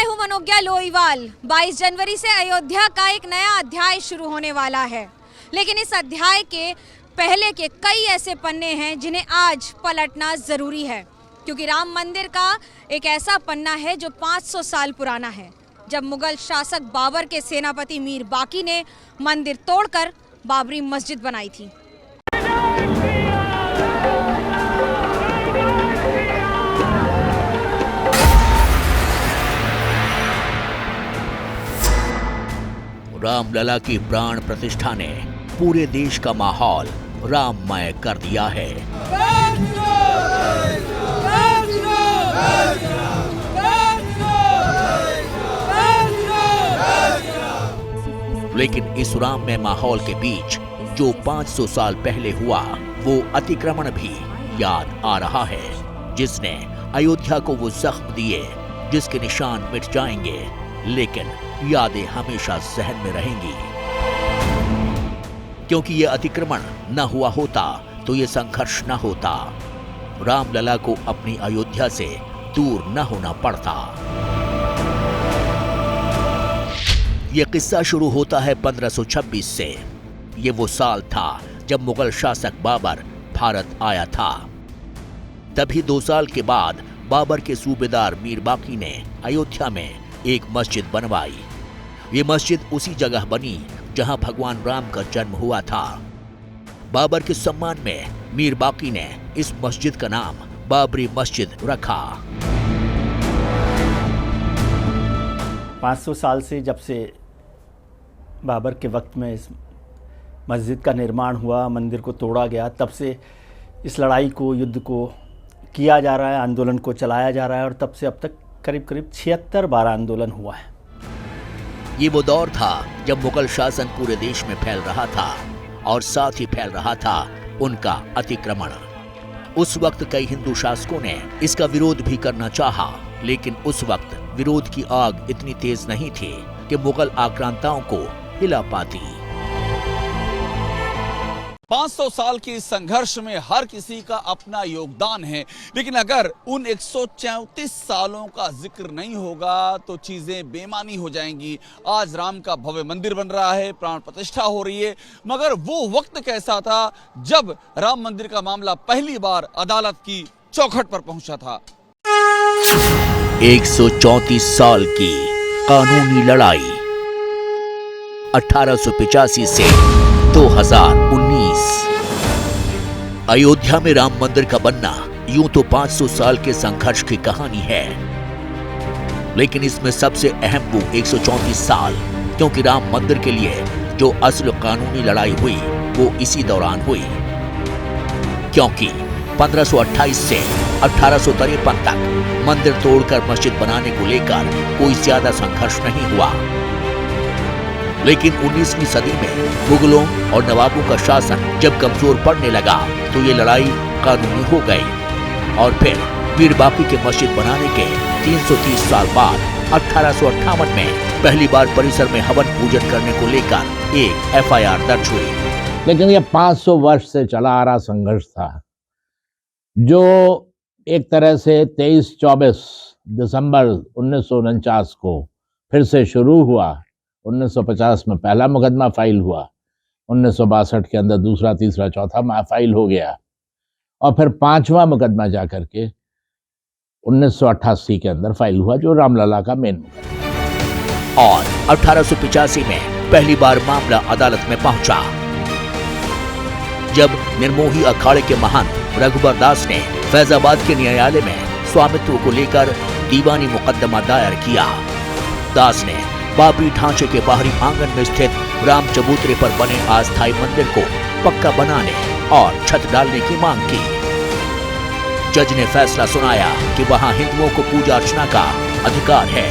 मैं हूं मनोज्ञा लोईवाल। 22 जनवरी से अयोध्या का एक नया अध्याय शुरू होने वाला है, लेकिन इस अध्याय के पहले के कई ऐसे पन्ने हैं जिन्हें आज पलटना जरूरी है, क्योंकि राम मंदिर का एक ऐसा पन्ना है जो 500 साल पुराना है, जब मुगल शासक बाबर के सेनापति मीर बाकी ने मंदिर तोड़कर बाबरी मस्जिद बनाई थी। रामलला की प्राण प्रतिष्ठा ने पूरे देश का माहौल राममय कर दिया है। लेकिन इस राममय माहौल के बीच जो 500 साल पहले हुआ, वो अतिक्रमण भी याद आ रहा है, जिसने अयोध्या को वो जख्म दिए जिसके निशान मिट जाएंगे, लेकिन यादें हमेशा जहन में रहेंगी। क्योंकि ये अतिक्रमण न हुआ होता तो ये संघर्ष न होता, रामलला को अपनी अयोध्या से दूर न होना पड़ता। ये किस्सा शुरू होता है 1526 से। ये वो साल था जब मुगल शासक बाबर भारत आया था। तभी 2 साल के बाद बाबर के सूबेदार मीर बाकी ने अयोध्या में एक मस्जिद बनवाई। ये मस्जिद उसी जगह बनी जहां भगवान राम का जन्म हुआ था। बाबर के सम्मान में मीर बाकी ने इस मस्जिद का नाम बाबरी मस्जिद रखा। 500 साल से जब से बाबर के वक्त में इस मस्जिद का निर्माण हुआ, मंदिर को तोड़ा गया, तब से इस लड़ाई को, युद्ध को किया जा रहा है, आंदोलन को चलाया जा रहा है, और तब से अब तक करीब 76 बार आंदोलन हुआ है। ये वो दौर था जब मुगल शासन पूरे देश में फैल रहा था और साथ ही फैल रहा था उनका अतिक्रमण। उस वक्त कई हिंदू शासकों ने इसका विरोध भी करना चाहा, लेकिन उस वक्त विरोध की आग इतनी तेज नहीं थी कि मुगल आक्रांताओं को हिला पाती। 500 साल के इस संघर्ष में हर किसी का अपना योगदान है, लेकिन अगर उन 134 सालों का जिक्र नहीं होगा तो चीजें बेमानी हो जाएंगी। आज राम का भव्य मंदिर बन रहा है, प्राण प्रतिष्ठा हो रही है, मगर वो वक्त कैसा था जब राम मंदिर का मामला पहली बार अदालत की चौखट पर पहुंचा था। 134 साल की कानूनी लड़ाई 1885 से 2019। अयोध्या में राम मंदिर का बनना यूं तो 500 साल के संघर्ष की कहानी है, लेकिन इसमें सबसे अहम वो 134 साल, क्योंकि राम मंदिर के लिए जो असल कानूनी लड़ाई हुई वो इसी दौरान हुई। क्योंकि 1528 से 1853 तक मंदिर तोड़कर मस्जिद बनाने को लेकर कोई ज्यादा संघर्ष नहीं हुआ, लेकिन 19वीं सदी में मुगलों और नवाबों का शासन जब कमजोर पड़ने लगा तो ये लड़ाई कानूनी हो गई, और फिर मीर बाकी के मस्जिद बनाने के 330 साल बाद 1858 में पहली बार परिसर में हवन पूजन करने को लेकर एक FIR दर्ज हुई। लेकिन ये 500 वर्ष से चला आ रहा संघर्ष था, जो एक तरह से 23-24 दिसंबर 1949 को फिर से शुरू हुआ। 1950 में पहला मुकदमा फाइल हुआ, 1962 के अंदर दूसरा, तीसरा, चौथा फाइल हो गया, और फिर 5वां मुकदमा जाकर के 1988 के अंदर फाइल हुआ, जो रामलला का मेन मुकदमा। और 1885 में पहली बार मामला अदालत में पहुंचा, जब निर्मोही अखाड़े के महंत रघुबर दास ने फैजाबाद के न्यायालय में स्वामित्व को लेकर दीवानी मुकदमा दायर किया। दास ने बाबरी ढांचे के बाहरी आंगन में स्थित राम चबूतरे पर बने अस्थायी मंदिर को पक्का बनाने और छत डालने की मांग की। जज ने फैसला सुनाया कि वहां हिंदुओं को पूजा अर्चना का अधिकार है,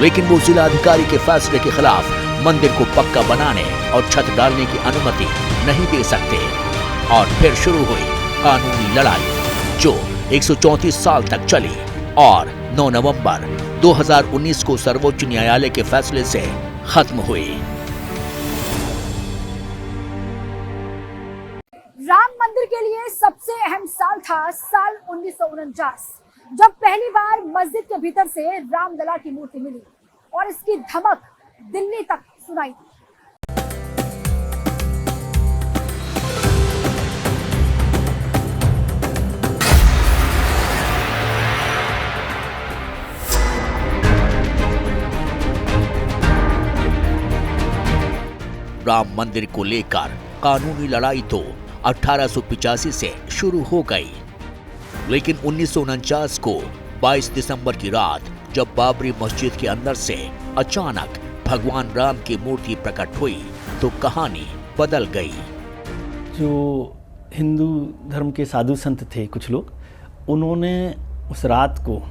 लेकिन वो जिला अधिकारी के फैसले के खिलाफ मंदिर को पक्का बनाने और छत डालने की अनुमति नहीं दे सकते। और फिर शुरू हुई कानूनी लड़ाई, जो 134 साल तक चली और 9 नवंबर 2019 को सर्वोच्च न्यायालय के फैसले से खत्म हुई। राम मंदिर के लिए सबसे अहम साल था साल 1949, जब पहली बार मस्जिद के भीतर से रामलला की मूर्ति मिली और इसकी धमक दिल्ली तक सुनाई दी। राम मंदिर को लेकर कानूनी लड़ाई तो 1885 से शुरू हो गई, लेकिन 1949 को 22 दिसंबर की रात जब बाबरी मस्जिद के अंदर से अचानक भगवान राम की मूर्ति प्रकट हुई तो कहानी बदल गई। जो हिंदू धर्म के साधु संत थे कुछ लोग, उन्होंने उस रात को,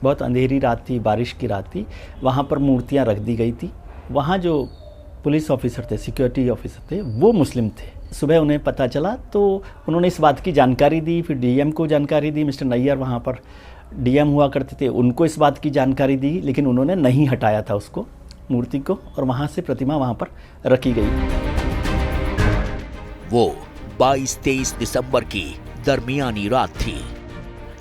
बहुत अंधेरी रात थी, बारिश की रात थी, वहाँ पर मूर्तियाँ रख दी गई थी। वहाँ जो पुलिस ऑफिसर थे, सिक्योरिटी ऑफिसर थे, वो मुस्लिम थे। सुबह उन्हें पता चला तो उन्होंने इस बात की जानकारी दी, फिर डीएम को जानकारी दी। मिस्टर नैयर वहाँ पर डीएम हुआ करते थे, उनको इस बात की जानकारी दी, लेकिन उन्होंने नहीं हटाया था उसको, मूर्ति को, और वहाँ से प्रतिमा वहाँ पर रखी गई। वो 22-23 दिसंबर की दरमियानी रात थी।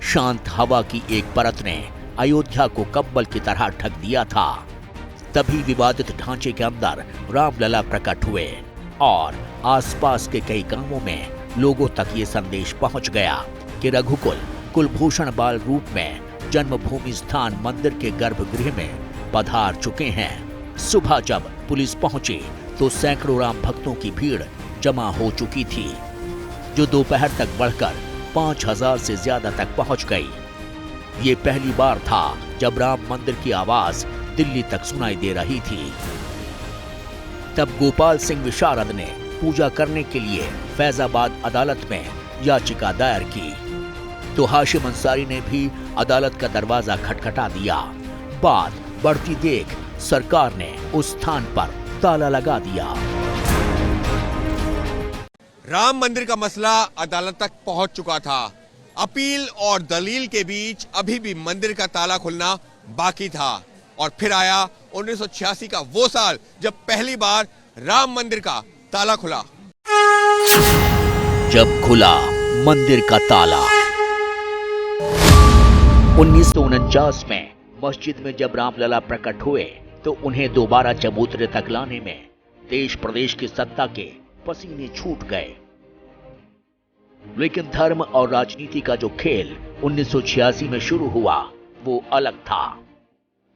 शांत हवा की एक परत ने अयोध्या को कंबल की तरह ढक दिया था। तभी विवादित ढांचे के अंदर रामलला प्रकट हुए और आसपास के कई गांवों में लोगों तक ये संदेश पहुंच गया कि रघुकुल कुलभूषण बाल रूप में जन्मभूमि स्थान मंदिर के गर्भगृह में पधार चुके हैं। सुबह जब पुलिस पहुंची तो सैकड़ों राम भक्तों की भीड़ जमा हो चुकी थी, जो दोपहर तक बढ़कर 5000 से ज्यादा तक पहुंच गई। ये पहली बार था जब राम मंदिर की आवाज दिल्ली तक सुनाई दे रही थी। तब गोपाल सिंह विशारद ने पूजा करने के लिए फैजाबाद अदालत में याचिका दायर की तो हाशिम अंसारी ने भी अदालत का दरवाजा खटखटा दिया। बात बढ़ती देख सरकार ने उस स्थान पर ताला लगा दिया। राम मंदिर का मसला अदालत तक पहुंच चुका था। अपील और दलील के बीच अभी भी मंदिर का ताला खुलना बाकी था। और फिर आया 1986 का वो साल जब पहली बार राम मंदिर का ताला खुला। जब खुला मंदिर का ताला 1949 में मस्जिद में जब रामलला प्रकट हुए तो उन्हें दोबारा चबूतरे तक लाने में देश प्रदेश की सत्ता के पसीने छूट गए। लेकिन धर्म और राजनीति का जो खेल 1986 में शुरू हुआ वो अलग था,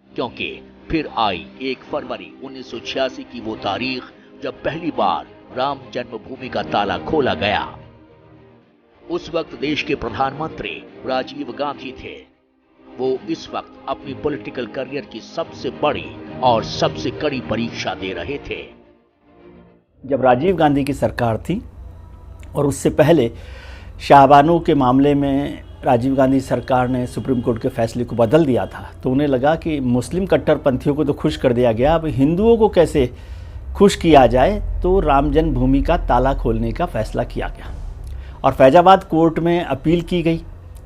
क्योंकि फिर आई 1 फरवरी 1986 की वो तारीख जब पहली बार राम जन्मभूमि का ताला खोला गया। उस वक्त देश के प्रधानमंत्री राजीव गांधी थे। वो इस वक्त अपनी पॉलिटिकल करियर की सबसे बड़ी और सबसे कड़ी परीक्षा दे रहे थे। जब राजीव गांधी की सरकार थी और उससे पहले शाहबानों के मामले में राजीव गांधी सरकार ने सुप्रीम कोर्ट के फैसले को बदल दिया था, तो उन्हें लगा कि मुस्लिम कट्टरपंथियों को तो खुश कर दिया गया, अब हिंदुओं को कैसे खुश किया जाए, तो राम जन्मभूमि का ताला खोलने का फैसला किया गया। और फैजाबाद कोर्ट में अपील की गई,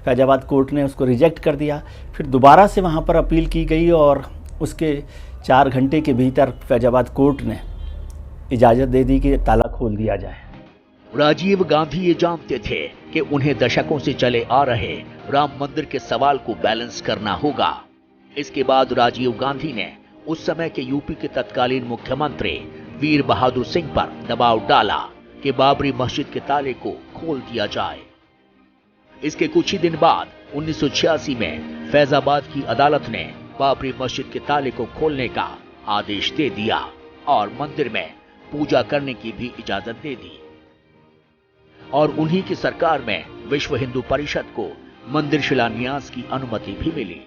फैजाबाद कोर्ट ने उसको रिजेक्ट कर दिया। फिर दोबारा से वहाँ पर अपील की गई और उसके 4 घंटे के भीतर फैजाबाद कोर्ट ने इजाज़त दे दी कि ताला खोल दिया जाए। राजीव गांधी ये जानते थे कि उन्हें दशकों से चले आ रहे राम मंदिर के सवाल को बैलेंस करना होगा। इसके बाद राजीव गांधी ने उस समय के यूपी के तत्कालीन मुख्यमंत्री वीर बहादुर सिंह पर दबाव डाला कि बाबरी मस्जिद के ताले को खोल दिया जाए। इसके कुछ ही दिन बाद 1986 में फैजाबाद की अदालत ने बाबरी मस्जिद के ताले को खोलने का आदेश दे दिया और मंदिर में पूजा करने की भी इजाजत दे दी। और उन्हीं की सरकार में विश्व हिंदू परिषद को मंदिर शिलान्यास की अनुमति भी मिली।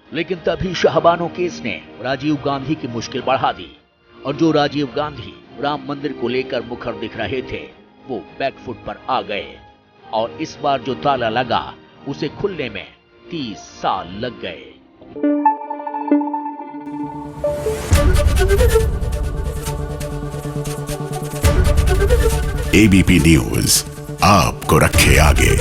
लेकिन तभी शाहबानो केस ने राजीव गांधी की मुश्किल बढ़ा दी और जो राजीव गांधी राम मंदिर को लेकर मुखर दिख रहे थे वो बैकफुट पर आ गए और इस बार जो ताला लगा उसे खुलने में 30 साल लग गए। एबीपी न्यूज आपको रखे आगे।